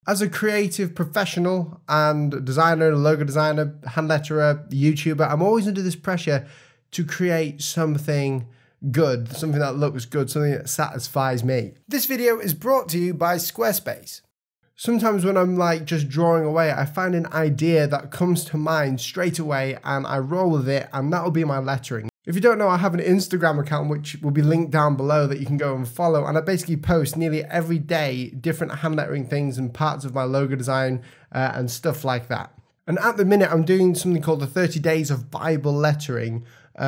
As a creative professional and designer, logo designer, hand letterer, YouTuber, I'm always under this pressure to create something good, something that looks good, something that satisfies me. This video is brought to you by Squarespace. Sometimes when I'm like just drawing away, I find an idea that comes to mind straight away and I roll with it, and that'll be my lettering. If you don't know, I have an Instagram account which will be linked down below that you can go and follow, and I basically post nearly every day different hand lettering things and parts of my logo design and stuff like that. And at the minute I'm doing something called the 30 Days of Bible Lettering,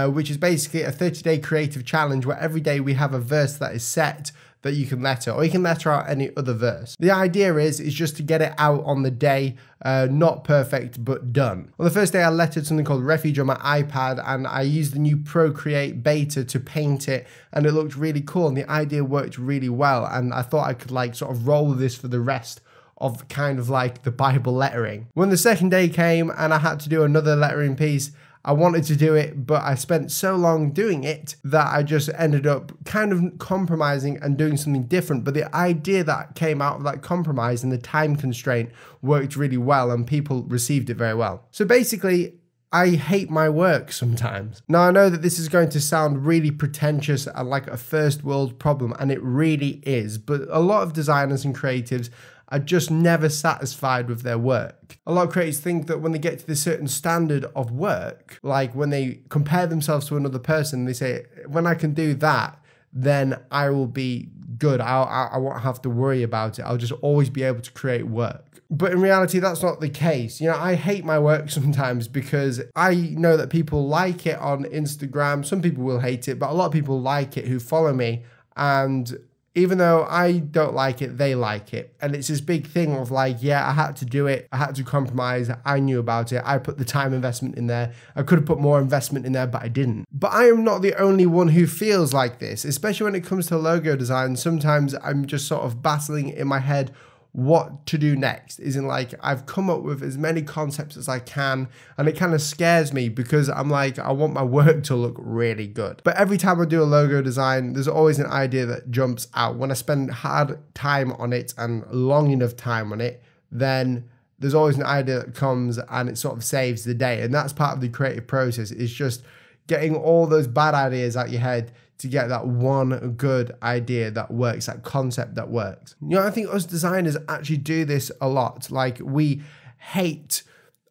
which is basically a 30-day creative challenge where every day we have a verse that is set that you can letter, or you can letter out any other verse. The idea is just to get it out on the day, not perfect, but done. Well, the first day I lettered something called Refuge on my iPad, and I used the new Procreate beta to paint it, and it looked really cool, and the idea worked really well, and I thought I could like sort of roll with this for the rest of kind of like the Bible lettering. When the second day came and I had to do another lettering piece, I wanted to do it, but I spent so long doing it that I just ended up kind of compromising and doing something different. But the idea that came out of that compromise and the time constraint worked really well, and people received it very well. So basically, I hate my work sometimes. Now, I know that this is going to sound really pretentious and like a first world problem, and it really is, but a lot of designers and creatives are just never satisfied with their work. A lot of creators think that when they get to this certain standard of work, like when they compare themselves to another person, they say, when I can do that, then I will be good. I won't have to worry about it. I'll just always be able to create work. But in reality, that's not the case. You know, I hate my work sometimes because I know that people like it on Instagram. Some people will hate it, but a lot of people like it who follow me, and even though I don't like it, they like it. And it's this big thing of like, yeah, I had to do it. I had to compromise. I knew about it. I put the time investment in there. I could have put more investment in there, but I didn't. But I am not the only one who feels like this, especially when it comes to logo design. Sometimes I'm just sort of battling in my head what to do next. Isn't like I've come up with as many concepts as I can, and it kind of scares me because I'm like, I want my work to look really good. But every time I do a logo design, there's always an idea that jumps out. When I spend hard time on it and long enough time on it, then there's always an idea that comes and it sort of saves the day. And that's part of the creative process, is just getting all those bad ideas out your head to get that one good idea that works, that concept that works. You know, I think us designers actually do this a lot. Like, we hate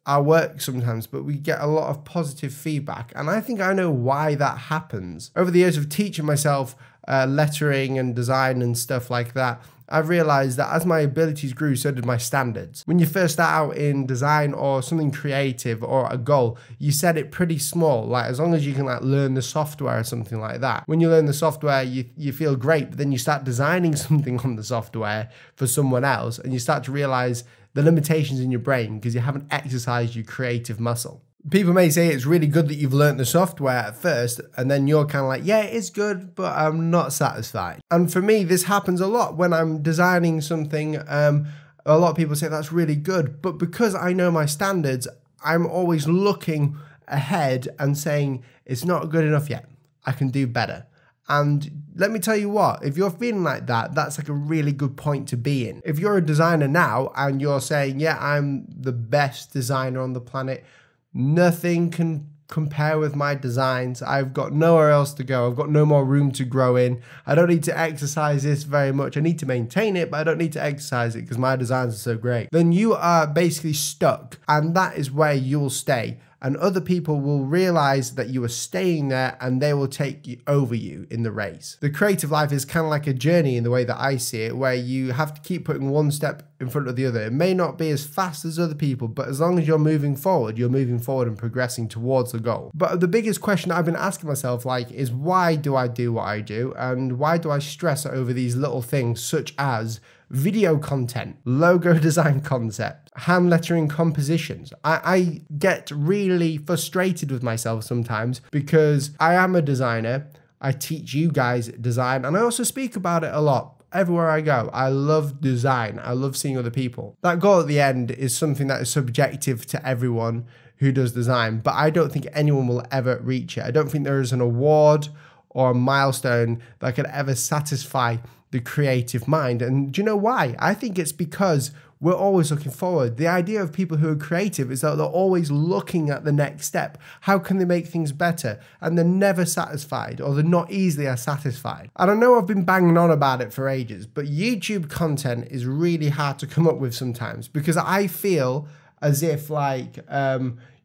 our work sometimes, but we get a lot of positive feedback. And I think I know why that happens. Over the years of teaching myself lettering and design and stuff like that, I've realized that as my abilities grew, so did my standards. When you first start out in design or something creative or a goal, you set it pretty small, like as long as you can like learn the software or something like that. When you learn the software, you feel great, but then you start designing something on the software for someone else, and you start to realize the limitations in your brain because you haven't exercised your creative muscle. People may say it's really good that you've learned the software at first, and then you're kind of like, yeah, it's good, but I'm not satisfied. And for me, this happens a lot when I'm designing something. A lot of people say that's really good, but because I know my standards, I'm always looking ahead and saying it's not good enough yet. I can do better. And let me tell you what, if you're feeling like that, that's like a really good point to be in. If you're a designer now and you're saying, yeah, I'm the best designer on the planet, nothing can compare with my designs. I've got nowhere else to go. I've got no more room to grow in. I don't need to exercise this very much. I need to maintain it, but I don't need to exercise it because my designs are so great. Then you are basically stuck, and that is where you'll stay. And other people will realize that you are staying there, and they will take over you in the race. The creative life is kind of like a journey in the way that I see it, where you have to keep putting one step in front of the other. It may not be as fast as other people, but as long as you're moving forward and progressing towards the goal. But the biggest question I've been asking myself is why do I do what I do? And why do I stress over these little things such as video content, logo design concept, hand lettering compositions? I get really frustrated with myself sometimes because I am a designer. I teach you guys design, and I also speak about it a lot. Everywhere I go, I love design. I love seeing other people. That goal at the end is something that is subjective to everyone who does design, but I don't think anyone will ever reach it. I don't think there is an award or a milestone that could ever satisfy the creative mind. And do you know why? I think it's because we're always looking forward. The idea of people who are creative is that they're always looking at the next step. How can they make things better? And they're never satisfied, or they're not easily as satisfied. And I know I've been banging on about it for ages, but YouTube content is really hard to come up with sometimes, because I feel as if like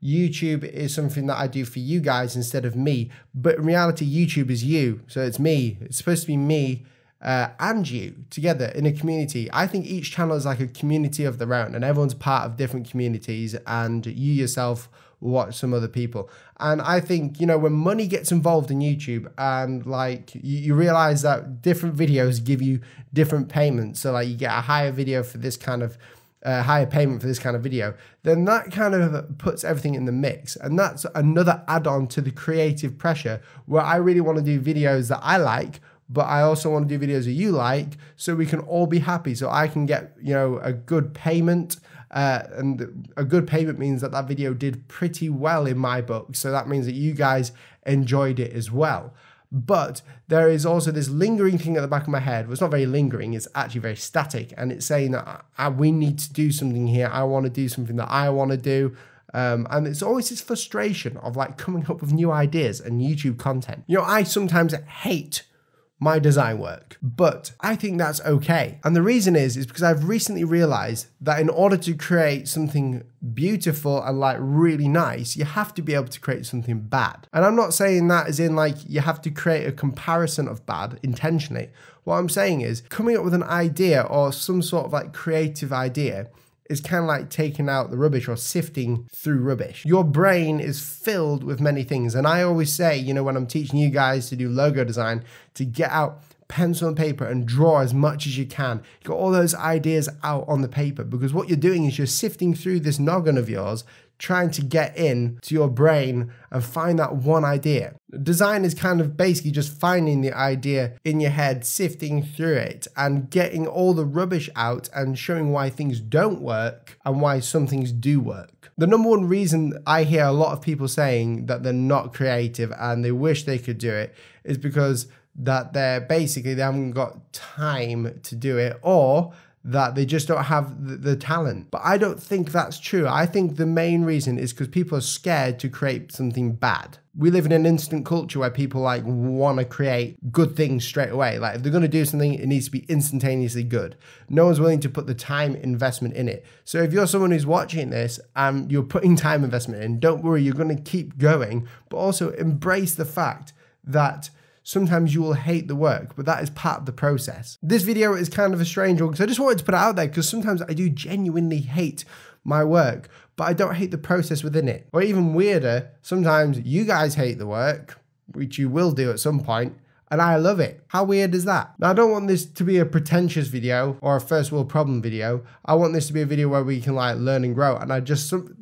YouTube is something that I do for you guys instead of me. But in reality, YouTube is you. So it's me. It's supposed to be me and you together in a community. I think each channel is like a community of their own, and everyone's part of different communities, and you yourself watch some other people. And I think, you know, when money gets involved in YouTube, and like you realize that different videos give you different payments. So like you get a higher video for this kind of higher payment for this kind of video, then that kind of puts everything in the mix. And that's another add-on to the creative pressure, where I really want to do videos that I like, but I also want to do videos that you like, so we can all be happy. So I can get, you know, a good payment, and a good payment means that that video did pretty well in my book. So that means that you guys enjoyed it as well. But there is also this lingering thing at the back of my head. Well, it's not very lingering, it's actually very static. And it's saying that we need to do something here. I want to do something that I want to do. And it's always this frustration of like coming up with new ideas and YouTube content. You know, I sometimes hate my design work, but I think that's okay. And the reason is because I've recently realized that in order to create something beautiful and like really nice, you have to be able to create something bad. And I'm not saying that as in like you have to create a comparison of bad intentionally. What I'm saying is coming up with an idea or some sort of like creative idea is kind of like taking out the rubbish or sifting through rubbish. Your brain is filled with many things. And I always say, you know, when I'm teaching you guys to do logo design, to get out pencil and paper and draw as much as you can. Get all those ideas out on the paper, because what you're doing is you're sifting through this noggin of yours, trying to get in to your brain and find that one idea. Design is kind of basically just finding the idea in your head, sifting through it and getting all the rubbish out and showing why things don't work and why some things do work. The number one reason I hear a lot of people saying that they're not creative and they wish they could do it is because that they haven't got time to do it, or that they just don't have the talent. But I don't think that's true. I think the main reason is because people are scared to create something bad. We live in an instant culture where people like want to create good things straight away. Like if they're going to do something, it needs to be instantaneously good. No one's willing to put the time investment in it. So if you're someone who's watching this and you're putting time investment in, don't worry, you're going to keep going, but also embrace the fact that sometimes you will hate the work, but that is part of the process. This video is kind of a strange one because I just wanted to put it out there because sometimes I do genuinely hate my work, but I don't hate the process within it. Or even weirder, sometimes you guys hate the work, which you will do at some point, and I love it. How weird is that? Now, I don't want this to be a pretentious video or a first world problem video. I want this to be a video where we can like learn and grow. And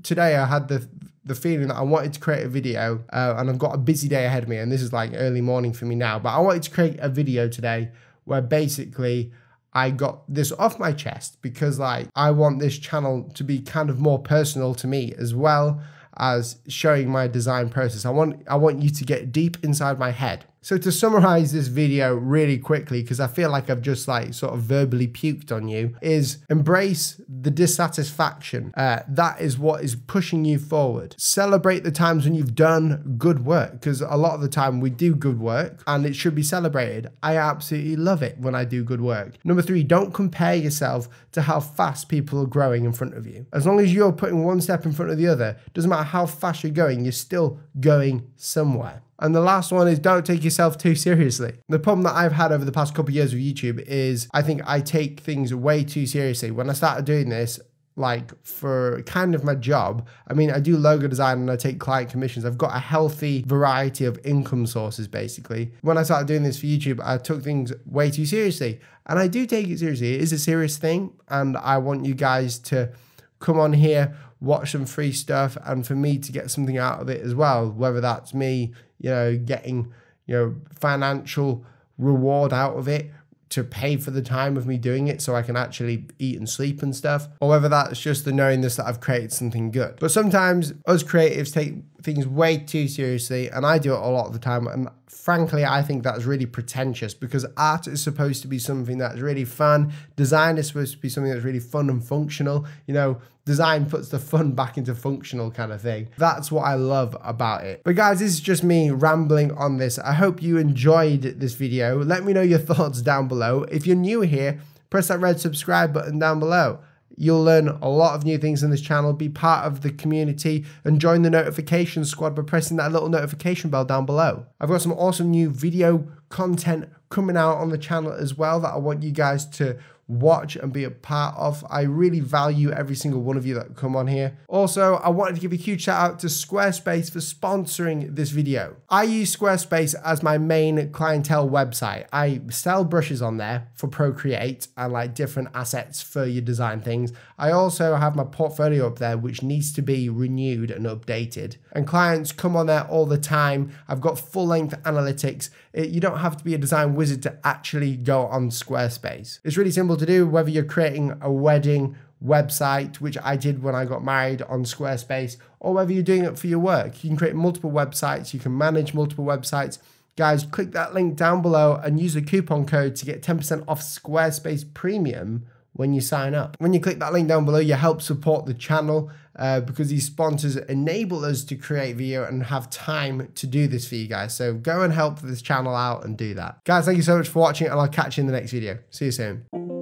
today I had the feeling that I wanted to create a video and I've got a busy day ahead of me, and this is like early morning for me now, but I wanted to create a video today where basically I got this off my chest because like I want this channel to be kind of more personal to me as well as showing my design process. I want you to get deep inside my head. So to summarize this video really quickly, because I feel like I've just like sort of verbally puked on you, is embrace the dissatisfaction. That is what is pushing you forward. Celebrate the times when you've done good work, because a lot of the time we do good work and it should be celebrated. I absolutely love it when I do good work. Number 3, don't compare yourself to how fast people are growing in front of you. As long as you're putting one step in front of the other, doesn't matter how fast you're going, you're still going somewhere. And the last one is don't take yourself too seriously. The problem that I've had over the past couple of years with YouTube is I think I take things way too seriously. When I started doing this, like for kind of my job, I mean, I do logo design and I take client commissions. I've got a healthy variety of income sources, basically. When I started doing this for YouTube, I took things way too seriously. And I do take it seriously. It is a serious thing. And I want you guys to come on here, watch some free stuff, and for me to get something out of it as well, whether that's me, you know, getting, you know, financial reward out of it to pay for the time of me doing it so I can actually eat and sleep and stuff, or whether that's just the knowingness that I've created something good. But sometimes us creatives take things way too seriously, and I do it a lot of the time. And frankly, I think that's really pretentious, because art is supposed to be something that's really fun. Design is supposed to be something that's really fun and functional. You know, design puts the fun back into functional kind of thing. That's what I love about it. But guys, this is just me rambling on this. I hope you enjoyed this video. Let me know your thoughts down below. If you're new here, press that red subscribe button down below. You'll learn a lot of new things in this channel, be part of the community, and join the notification squad by pressing that little notification bell down below. I've got some awesome new video content coming out on the channel as well that I want you guys to watch and be a part of. I really value every single one of you that come on here. Also, I wanted to give a huge shout out to Squarespace for sponsoring this video. I use Squarespace as my main clientele website. I sell brushes on there for Procreate and like different assets for your design things. I also have my portfolio up there, which needs to be renewed and updated. And clients come on there all the time. I've got full length analytics. You don't have to be a design wizard to actually go on Squarespace. It's really simple to do, whether you're creating a wedding website, which I did when I got married on Squarespace, or whether you're doing it for your work. You can create multiple websites, you can manage multiple websites. Guys, click that link down below and use the coupon code to get 10% off Squarespace Premium when you sign up. When you click that link down below, you help support the channel because these sponsors enable us to create video and have time to do this for you guys. So go and help this channel out and do that. Guys, thank you so much for watching, and I'll catch you in the next video. See you soon.